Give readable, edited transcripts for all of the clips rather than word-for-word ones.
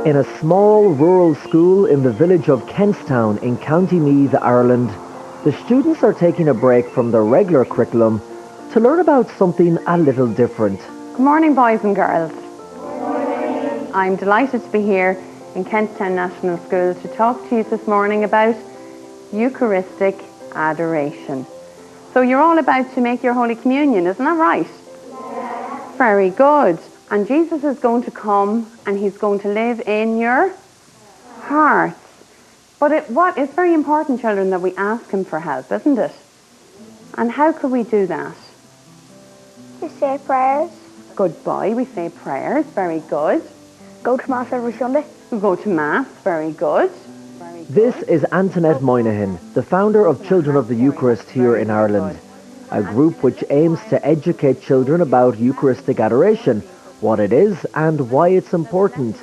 In a small rural school in the village of Kentstown in County Meath, Ireland, the students are taking a break from their regular curriculum to learn about something a little different. Good morning, boys and girls. Good morning. I'm delighted to be here in Kentstown National School to talk to you this morning about Eucharistic adoration. So you're all about to make your Holy Communion, isn't that right? Yes. Very good. And Jesus is going to come and he's going to live in your hearts. But it's very important, children, that we ask him for help, isn't it? And how could we do that? We say prayers. Good boy, we say prayers, very good. Go to Mass every Sunday. We go to Mass, very good. This is Antoinette Moynihan, the founder of Children of the Eucharist here in Ireland, a group which aims to educate children about Eucharistic adoration, what it is and why it's important.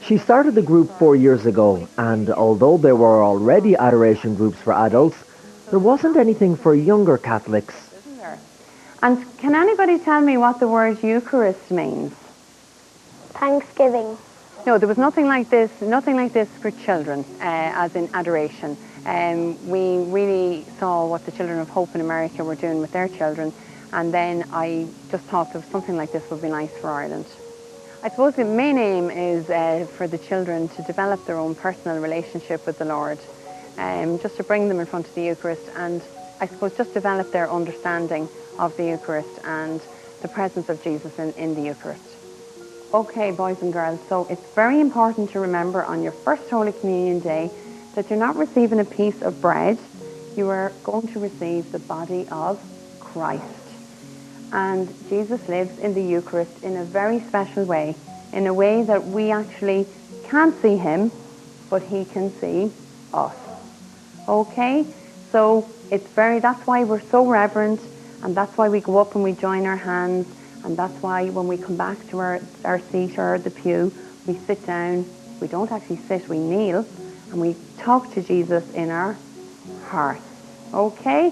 She started the group 4 years ago, and although there were already adoration groups for adults, there wasn't anything for younger Catholics. And can anybody tell me what the word Eucharist means? Thanksgiving. No, there was nothing like this for children, as in adoration. We really saw what the Children of Hope in America were doing with their children, and then I just thought that something like this would be nice for Ireland. I suppose the main aim is for the children to develop their own personal relationship with the Lord, just to bring them in front of the Eucharist, and I suppose just develop their understanding of the Eucharist and the presence of Jesus in the Eucharist. Okay, boys and girls, so it's very important to remember on your first Holy Communion day that you're not receiving a piece of bread, you are going to receive the body of Christ. And Jesus lives in the Eucharist in a very special way, in a way that we actually can't see him, but he can see us. Okay, so that's why we're so reverent, and that's why we go up and we join our hands, and that's why when we come back to our seat or the pew, we sit down. We don't actually sit, we kneel, and we talk to Jesus in our hearts. Okay?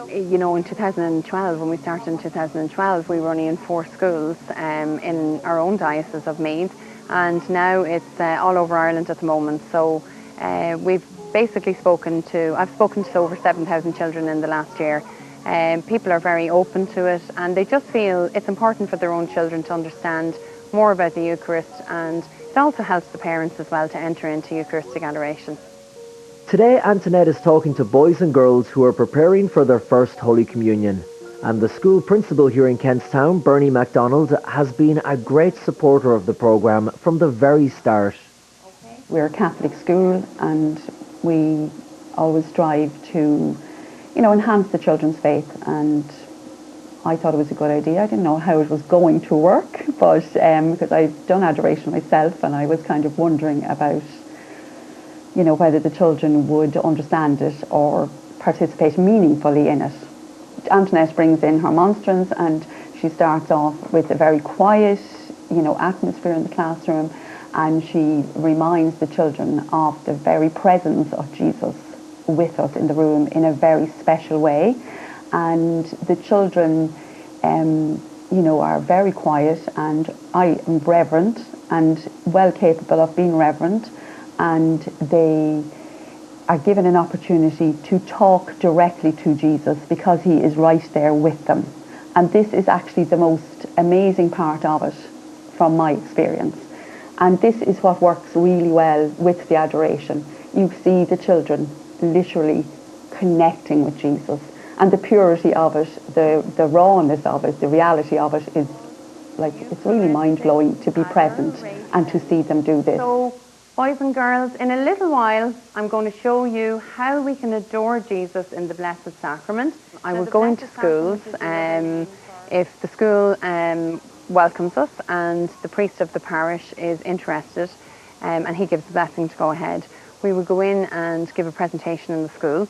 You know, in 2012, when we started in 2012, we were only in 4 schools in our own diocese of Meath, and now it's all over Ireland at the moment. So we've basically I've spoken to over 7,000 children in the last year. People are very open to it, and they just feel it's important for their own children to understand more about the Eucharist, and it also helps the parents as well to enter into Eucharistic adoration. Today, Antoinette is talking to boys and girls who are preparing for their first Holy Communion. And the school principal here in Kentstown, Bernie MacDonald, has been a great supporter of the programme from the very start. We're a Catholic school, and we always strive to enhance the children's faith, and I thought it was a good idea. I didn't know how it was going to work, but because I've done adoration myself, and I was kind of wondering about, whether the children would understand it or participate meaningfully in it. Antoinette brings in her monstrance, and she starts off with a very quiet, atmosphere in the classroom, and she reminds the children of the very presence of Jesus with us in the room in a very special way. And the children are very quiet, and I am reverent and well capable of being reverent, and they are given an opportunity to talk directly to Jesus because he is right there with them. And this is actually the most amazing part of it from my experience. And this is what works really well with the adoration. You see the children literally connecting with Jesus, and the purity of it, the rawness of it, the reality of it is it's really mind-blowing to be present and to see them do this. So, boys and girls, in a little while I'm going to show you how we can adore Jesus in the Blessed Sacrament. I will go into schools if the school welcomes us and the priest of the parish is interested, and he gives the blessing to go ahead. We will go in and give a presentation in the school.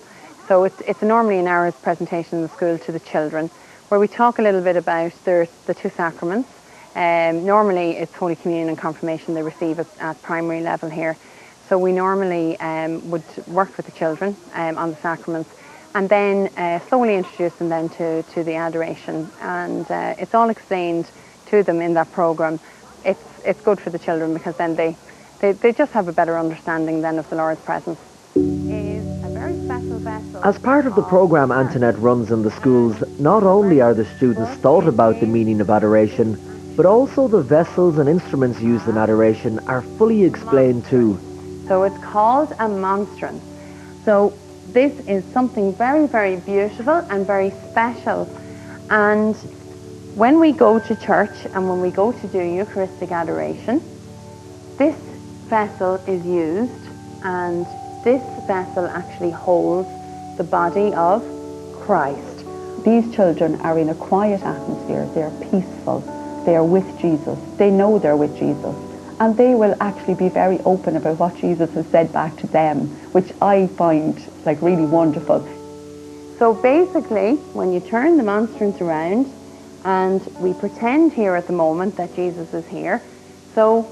So it's normally an hour's presentation in the school to the children, where we talk a little bit about the 2 sacraments. Normally it's Holy Communion and Confirmation they receive at primary level here. So we normally would work with the children on the sacraments, and then slowly introduce them then to the adoration. And it's all explained to them in that programme. It's good for the children because then they they just have a better understanding then of the Lord's presence. Is a very special vessel. As part of the programme Antoinette runs in the schools, not only are the students taught about the meaning of adoration, but also the vessels and instruments used in adoration are fully explained too. So it's called a monstrance. So this is something very, very beautiful and very special. And when we go to church and when we go to do Eucharistic adoration, this vessel is used, and this vessel actually holds the body of Christ. These children are in a quiet atmosphere, they're peaceful, they are with Jesus, they know they're with Jesus, and they will actually be very open about what Jesus has said back to them, which I find like really wonderful. So basically, when you turn the monstrance around, and we pretend here at the moment that Jesus is here, so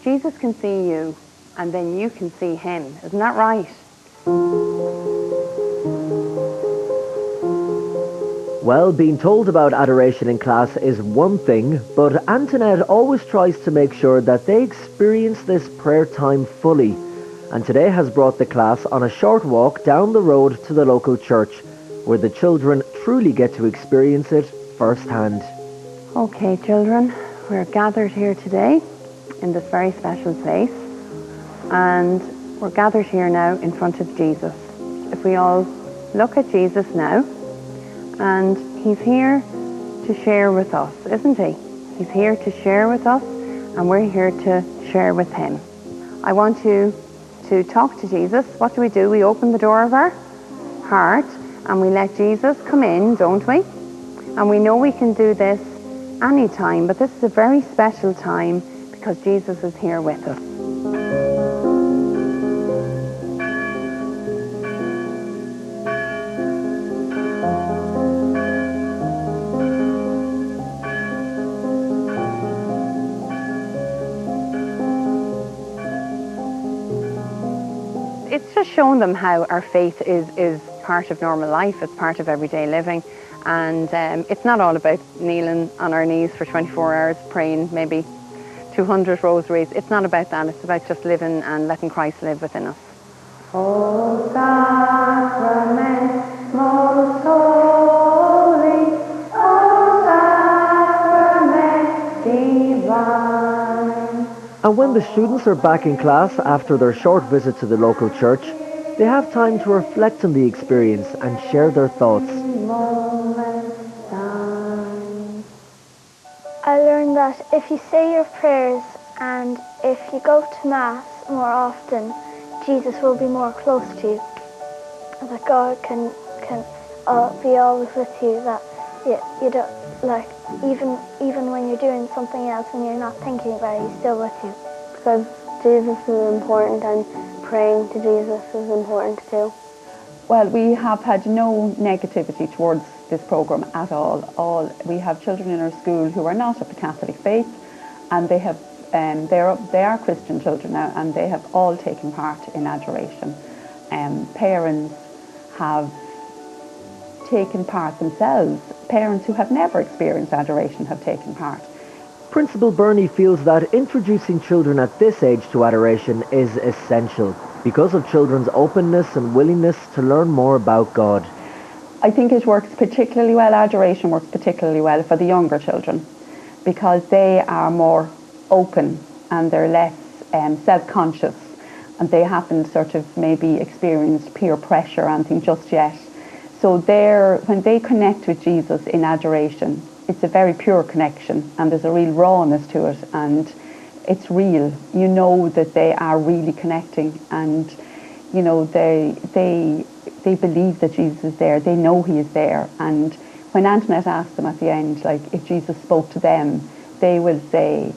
Jesus can see you, and then you can see him. Isn't that right? Well, being told about adoration in class is one thing, but Antoinette always tries to make sure that they experience this prayer time fully, and today has brought the class on a short walk down the road to the local church, where the children truly get to experience it firsthand. Okay, children, we're gathered here today in this very special place, and we're gathered here now in front of Jesus. If we all look at Jesus now, and he's here to share with us, isn't he? He's here to share with us, and we're here to share with him. I want you to talk to Jesus. What do? We open the door of our heart and we let Jesus come in, don't we? And we know we can do this anytime, but this is a very special time because Jesus is here with us. It's just showing them how our faith is part of normal life, it's part of everyday living, and it's not all about kneeling on our knees for 24 hours praying maybe 200 rosaries. It's not about that, it's about just living and letting Christ live within us. O sacrament most holy, O sacrament divine. And when the students are back in class after their short visit to the local church, they have time to reflect on the experience and share their thoughts. I learned that if you say your prayers and if you go to Mass more often, Jesus will be more close to you. That God can be always with you. That you don't like even when you're doing something else and you're not thinking about it, He's still with you. Because Jesus is important and praying to Jesus is important too. Well, we have had no negativity towards this programme at all. We have children in our school who are not of the Catholic faith, and they are Christian children now, and they have all taken part in adoration. Parents have taken part themselves. Parents who have never experienced adoration have taken part. Principal Bernie feels that introducing children at this age to adoration is essential because of children's openness and willingness to learn more about God. I think it works particularly well, adoration works particularly well for the younger children because they are more open and they're less self-conscious, and they haven't sort of maybe experienced peer pressure or anything just yet. So when they connect with Jesus in adoration, it's a very pure connection and there's a real rawness to it and it's real. You know that they are really connecting, and you know they believe that Jesus is there. They know He is there. And when Antoinette asked them at the end, like if Jesus spoke to them, they will say,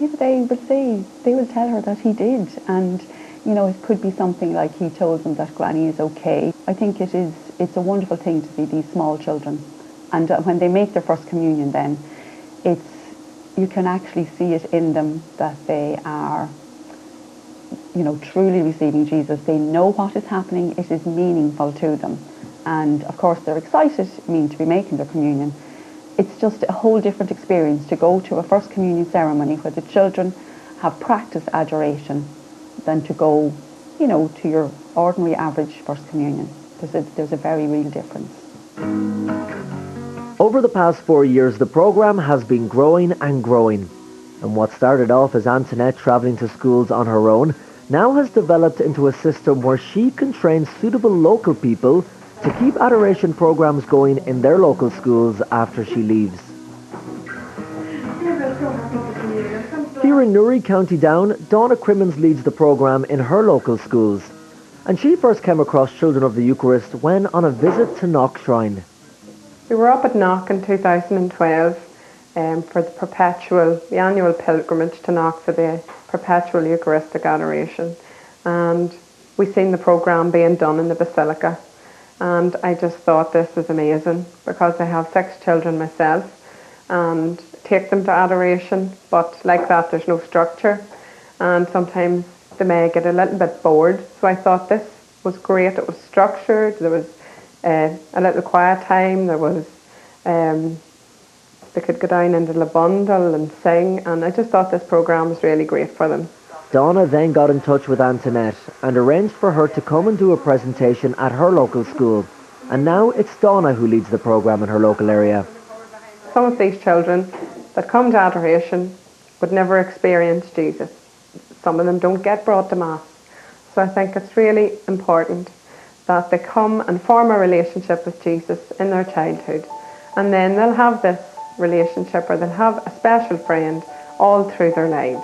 they will tell her that He did. And you know, it could be something like He told them that Granny is okay. I think it's a wonderful thing to see these small children. And when they make their first communion, then you can actually see it in them that they are, you know, truly receiving Jesus. They know what is happening. It is meaningful to them. And of course they're excited, to be making their communion. It's just a whole different experience to go to a first communion ceremony where the children have practiced adoration than to go, you know, to your ordinary average First Communion. There's a very real difference. Over the past 4 years, the programme has been growing and growing. And what started off as Antoinette travelling to schools on her own now has developed into a system where she can train suitable local people to keep adoration programmes going in their local schools after she leaves. Here in Newry, County Down, Donna Crimmins leads the programme in her local schools. And she first came across Children of the Eucharist when on a visit to Knock Shrine. We were up at Knock in 2012 for the annual pilgrimage to Knock for the perpetual Eucharistic adoration. And we seen the programme being done in the Basilica. And I just thought this was amazing because I have 6 children myself and take them to adoration, but like that there's no structure and sometimes they may get a little bit bored. So I thought this was great. It was structured, there was a little quiet time, there was they could go down into the bundle and sing, and I just thought this programme was really great for them. Donna then got in touch with Antoinette and arranged for her to come and do a presentation at her local school. And now it's Donna who leads the programme in her local area. Some of these children that come to adoration would never experience Jesus. Some of them don't get brought to Mass. So I think it's really important that they come and form a relationship with Jesus in their childhood. And then they'll have this relationship, or they'll have a special friend all through their lives.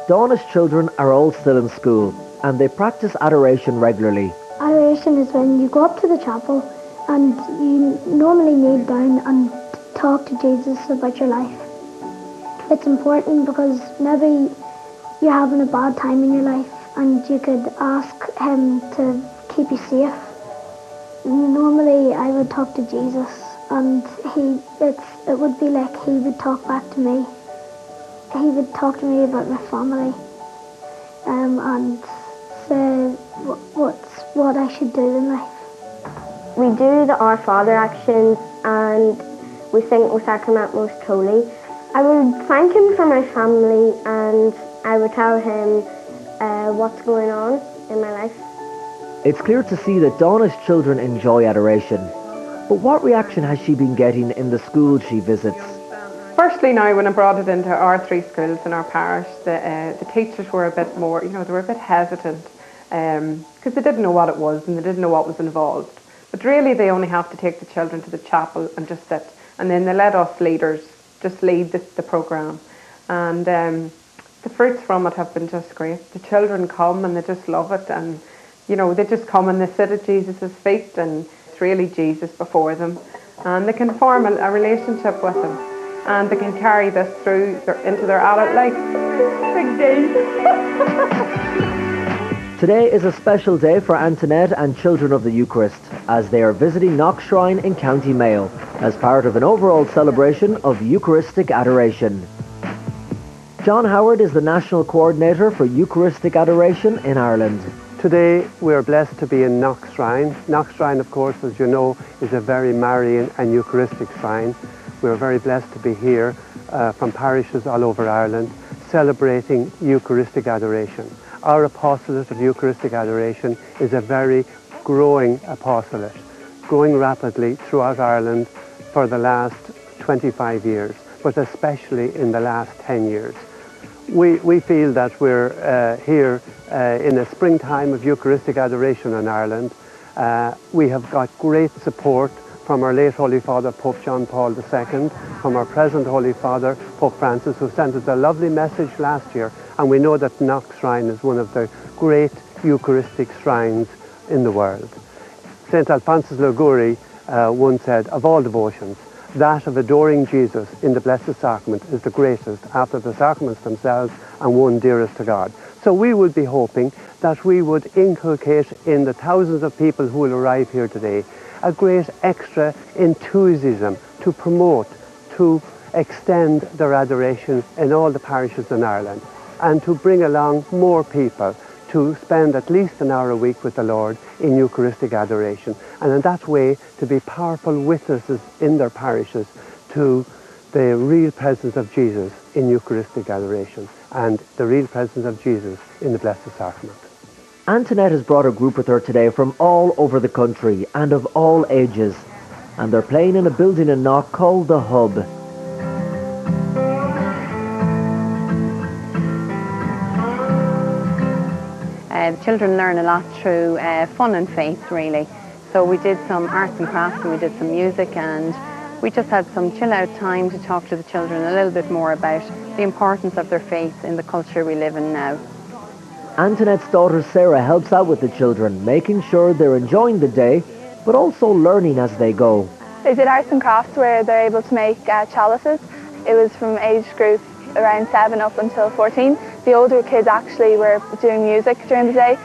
Donna's children are all still in school and they practice adoration regularly. Adoration is when you go up to the chapel and you normally kneel down and talk to Jesus about your life. It's important because maybe you're having a bad time in your life and you could ask him to keep you safe. Normally I would talk to Jesus and it would be like he would talk back to me. He would talk to me about my family and say what I should do in life. We do the Our Father actions and we sing O Sacrament Most Holy. I would thank him for my family and I would tell him what's going on in my life. It's clear to see that Donna's children enjoy adoration. But what reaction has she been getting in the schools she visits? Firstly, now when I brought it into our 3 schools in our parish, the teachers were a bit more, they were a bit hesitant because they didn't know what it was and they didn't know what was involved. But really they only have to take the children to the chapel and just sit, and then they let us leaders just lead the programme. And the fruits from it have been just great. The children come and they just love it, and they just come and they sit at Jesus' feet and it's really Jesus before them, and they can form a relationship with him. And they can carry this through into their adult life. Big day. Today is a special day for Antoinette and Children of the Eucharist as they are visiting Knock Shrine in County Mayo as part of an overall celebration of Eucharistic adoration. John Howard is the National Coordinator for Eucharistic Adoration in Ireland. Today we are blessed to be in Knock Shrine. Knock Shrine, of course, as you know, is a very Marian and Eucharistic shrine. We are very blessed to be here from parishes all over Ireland celebrating Eucharistic adoration. Our apostolate of Eucharistic adoration is a very growing apostolate, growing rapidly throughout Ireland for the last 25 years, but especially in the last 10 years. We feel that we're here in a springtime of Eucharistic adoration in Ireland. We have got great support from our late Holy Father, Pope John Paul II, from our present Holy Father, Pope Francis, who sent us a lovely message last year. And we know that Knock Shrine is one of the great Eucharistic shrines in the world. St. Alphonsus Liguori once said, of all devotions, that of adoring Jesus in the Blessed Sacrament is the greatest after the sacraments themselves and one dearest to God. So we would be hoping that we would inculcate in the thousands of people who will arrive here today a great extra enthusiasm to promote, to extend their adoration in all the parishes in Ireland, and to bring along more people to spend at least an hour a week with the Lord in Eucharistic adoration, and in that way to be powerful witnesses in their parishes to the real presence of Jesus in Eucharistic adoration and the real presence of Jesus in the Blessed Sacrament. Antoinette has brought a group with her today from all over the country and of all ages, and they're playing in a building in Knock called The Hub. The children learn a lot through fun and faith, really. So we did some arts and crafts and we did some music, and we just had some chill out time to talk to the children a little bit more about the importance of their faith in the culture we live in now. Antoinette's daughter Sarah helps out with the children, making sure they're enjoying the day, but also learning as they go. They did arts and crafts where they're able to make chalices. It was from age group around 7 up until 14. The older kids actually were doing music during the day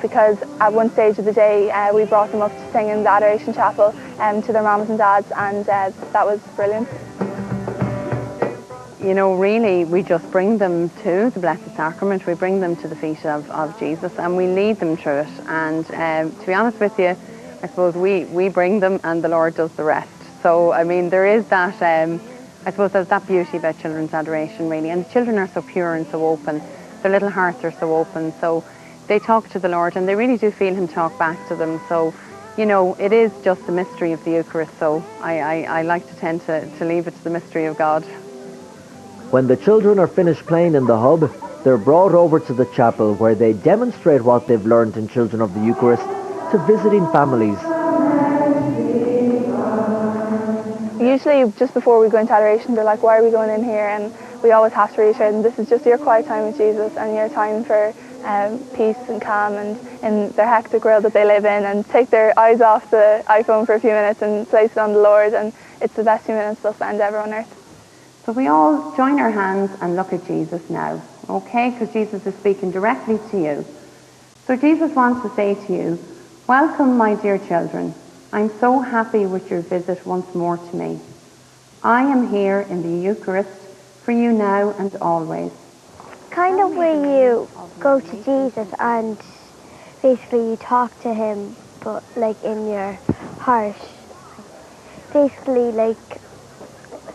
because at one stage of the day we brought them up to sing in the Adoration Chapel to their mamas and dads, and that was brilliant. You know, really, we just bring them to the Blessed Sacrament, we bring them to the feet of Jesus, and we lead them through it. And to be honest with you, I suppose we bring them and the Lord does the rest. So, I mean, there is that, I suppose there's that beauty about children's adoration, really. And the children are so pure and so open. Their little hearts are so open. So they talk to the Lord and they really do feel Him talk back to them. So, you know, it is just the mystery of the Eucharist. So I like to tend to leave it to the mystery of God. When the children are finished playing in the Hub, they're brought over to the chapel where they demonstrate what they've learned in Children of the Eucharist to visiting families. Usually just before we go into adoration, they're like, why are we going in here? And we always have to reassure them, this is just your quiet time with Jesus and your time for peace and calm and in their hectic world that they live in, and take their eyes off the iPhone for a few minutes and place it on the Lord, and it's the best few minutes they'll spend ever on earth. So we all join our hands and look at Jesus now, okay? Because Jesus is speaking directly to you. So Jesus wants to say to you, welcome, my dear children. I'm so happy with your visit once more to me. I am here in the Eucharist for you now and always. Kind of where you go to Jesus and basically you talk to Him, but like in your heart. Basically, like,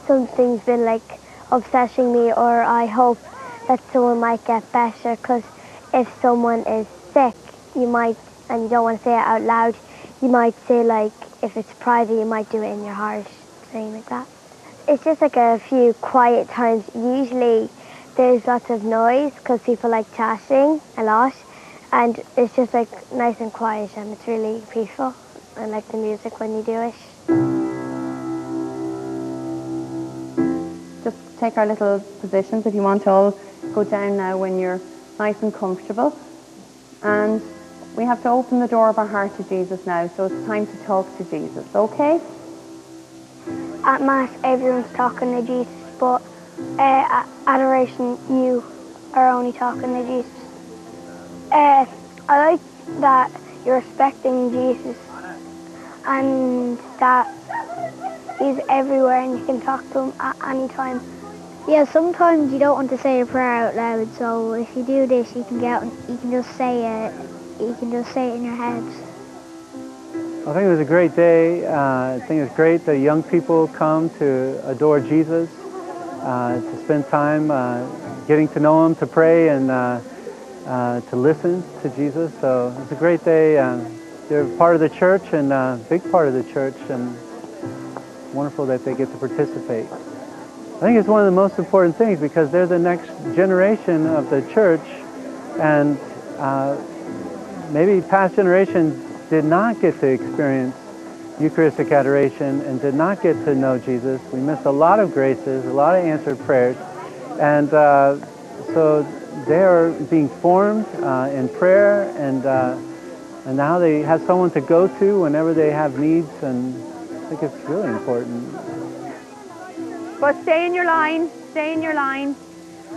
something's been like obsessing me, or I hope that someone might get better, because if someone is sick, you might, and you don't want to say it out loud, you might say, like, if it's private, you might do it in your heart, saying like that. It's just like a few quiet times. Usually there's lots of noise because people like chatting a lot, and it's just like nice and quiet, and it's really peaceful. I like the music when you do it. Just take our little positions if you want to all go down now when you're nice and comfortable. And we have to open the door of our heart to Jesus now, so it's time to talk to Jesus, okay? At Mass, everyone's talking to Jesus, but at adoration, you are only talking to Jesus. I like that you're respecting Jesus and that He's everywhere and you can talk to Him at any time. Yeah, sometimes you don't want to say a prayer out loud, so if you do this, you can get, you can just say it. You can just say it in your head. I think it was a great day. I think it's great that young people come to adore Jesus, to spend time getting to know Him, to pray, and to listen to Jesus. So it's a great day. They're part of the church, and a big part of the church, and it's wonderful that they get to participate. I think it's one of the most important things because they're the next generation of the church, and maybe past generations did not get to experience Eucharistic adoration and did not get to know Jesus. We missed a lot of graces, a lot of answered prayers, and so they are being formed in prayer, and now they have someone to go to whenever they have needs, and I think it's really important. But stay in your line, stay in your line.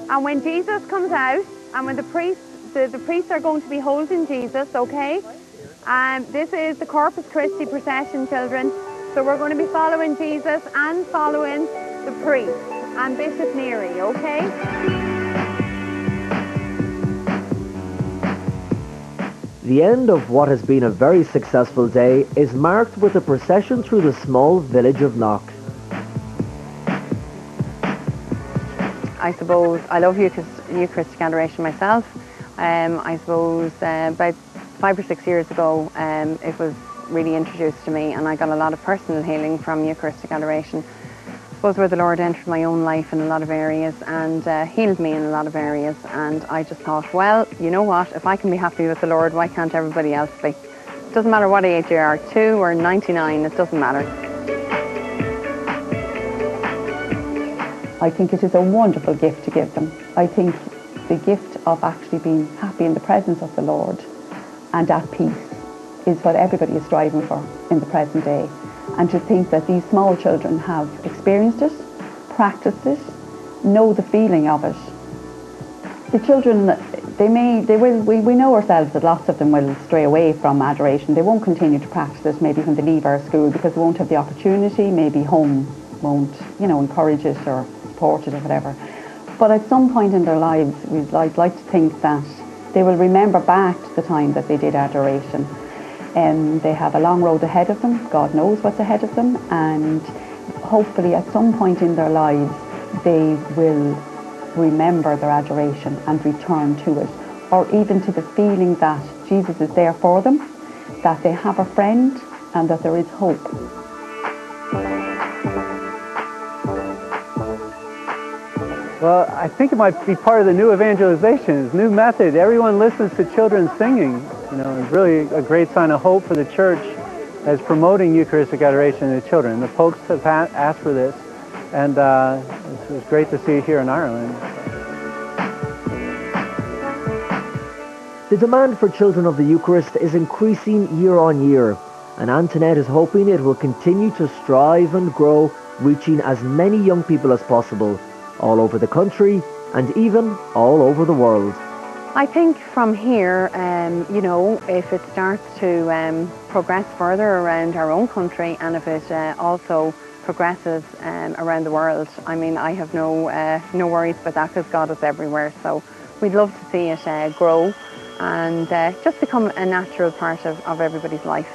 And when Jesus comes out, and when the priests are going to be holding Jesus, okay? This is the Corpus Christi procession, children. So we're going to be following Jesus and following the priest and Bishop Neary, okay? The end of what has been a very successful day is marked with a procession through the small village of Knock. I suppose I love Eucharistic adoration myself. I suppose about 5 or 6 years ago it was really introduced to me, and I got a lot of personal healing from Eucharistic adoration. I suppose where the Lord entered my own life in a lot of areas and healed me in a lot of areas, and I just thought, well, you know what, if I can be happy with the Lord, why can't everybody else be? It doesn't matter what age you are, 2 or 99, it doesn't matter. I think it is a wonderful gift to give them. I think the gift of actually being happy in the presence of the Lord and at peace is what everybody is striving for in the present day. And to think that these small children have experienced it, practiced it, know the feeling of it. The children, we know ourselves that lots of them will stray away from adoration. They won't continue to practice it maybe when they leave our school because they won't have the opportunity, maybe home won't, encourage it or support it or whatever. But at some point in their lives, I'd like to think that they will remember back to the time that they did adoration. They have a long road ahead of them. God knows what's ahead of them, and hopefully at some point in their lives they will remember their adoration and return to it, or even to the feeling that Jesus is there for them, that they have a friend, and that there is hope. Well, I think it might be part of the new evangelization, this new method. Everyone listens to children singing. It's really a great sign of hope for the church as promoting Eucharistic adoration to children. The popes have asked for this, and it was great to see it here in Ireland. The demand for children of the Eucharist is increasing year on year, and Antoinette is hoping it will continue to strive and grow, reaching as many young people as possible, all over the country and even all over the world. I think from here, if it starts to progress further around our own country, and if it also progresses around the world, I have no worries about that, because God is everywhere. So we'd love to see it grow and just become a natural part of everybody's life.